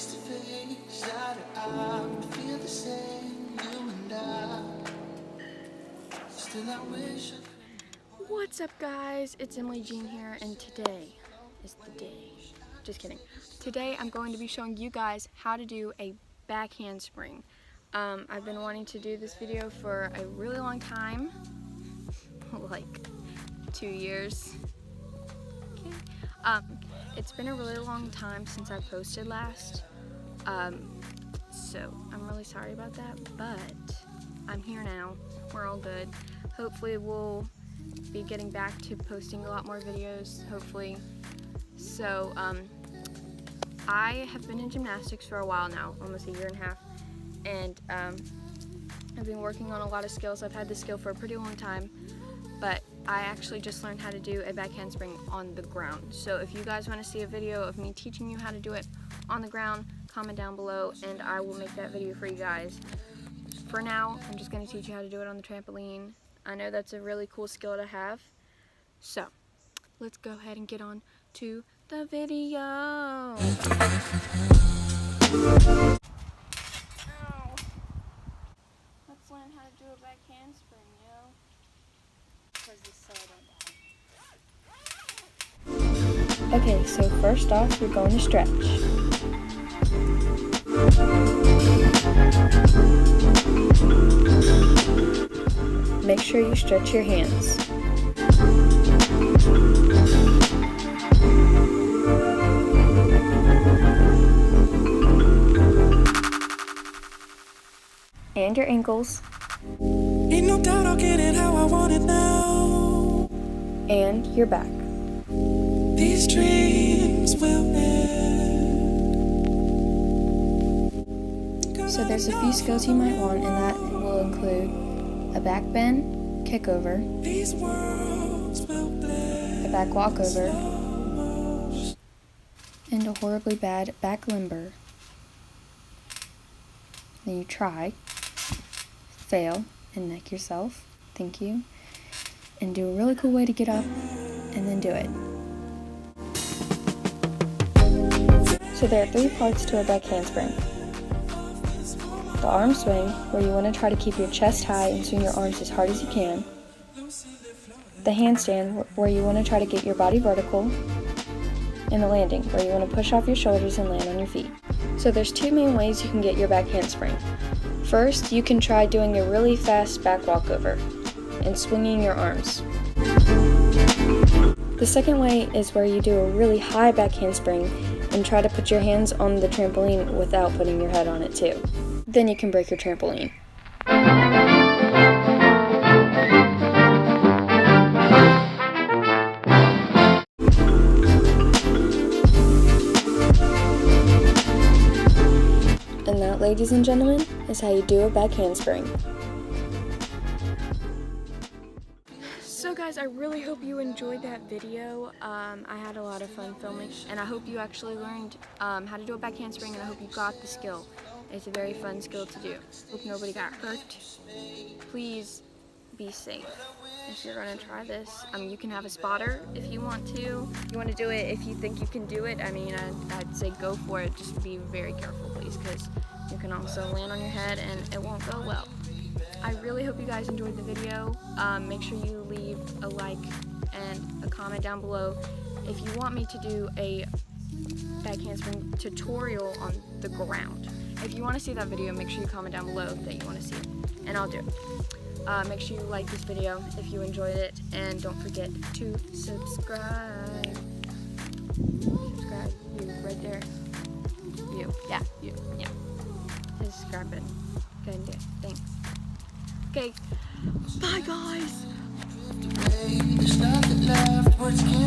face to face, eye to eye, we feel the same, you and I. Still I wish I could. What's up, guys? It's Emily Jean here, and today is the day. Just kidding. Today I'm going to be showing you guys how to do a back handspring. I've been wanting to do this video for a really long time, like 2 years. Okay. It's been a really long time since I posted last, so I'm really sorry about that, but I'm here now. We're all good. Hopefully we'll be getting back to posting a lot more videos, hopefully. So, I have been in gymnastics for a while now, almost a year and a half, and I've been working on a lot of skills. I've had this skill for a pretty long time, but I actually just learned how to do a back handspring on the ground. So if you guys want to see a video of me teaching you how to do it on the ground, comment down below and I will make that video for you guys. For now, I'm just going to teach you how to do it on the trampoline. I know that's a really cool skill to have. So, let's go ahead and get on to the video. Ow. Let's learn how to do a back handspring, yo. Okay, so first off, you're going to stretch. Make sure you stretch your hands. And your ankles. Ain't no doubt I'll get it how I want it now. And your back. These dreams will end. So there's a few skills you might want, and that will include a back bend, kick over, These worlds will blend. a back walkover, and a horribly bad back limber. Then you try, fail, and neck yourself, thank you, and do a really cool way to get up, and then do it. So there are 3 parts to a back handspring. The arm swing, where you want to try to keep your chest high and swing your arms as hard as you can. The handstand, where you want to try to get your body vertical. And the landing, where you want to push off your shoulders and land on your feet. So there's 2 main ways you can get your back handspring. First, you can try doing a really fast back walkover and swinging your arms. The second way is where you do a really high back handspring and try to put your hands on the trampoline without putting your head on it too. Then you can break your trampoline. And that, ladies and gentlemen, is how you do a back handspring. So guys, I really hope you enjoyed that video. I had a lot of fun filming, and I hope you actually learned how to do a back handspring, and I hope you got the skill. It's a very fun skill to do. Hope nobody got hurt. Please be safe if you're going to try this. You can have a spotter if you want to. You want to do it if you think you can do it. I mean, I'd say go for it. Just be very careful, please, because you can also land on your head and it won't go well. I really hope you guys enjoyed the video. Make sure you leave a like and a comment down below if you want me to do a back handspring tutorial on the ground. If you want to see that video, make sure you comment down below that you want to see it, and I'll do it. Make sure you like this video if you enjoyed it, and don't forget to subscribe. Subscribe, you, right there. You, yeah, you, yeah. Subscribe button. Go ahead and do it. Thanks. Okay, bye guys! There's nothing left, words can't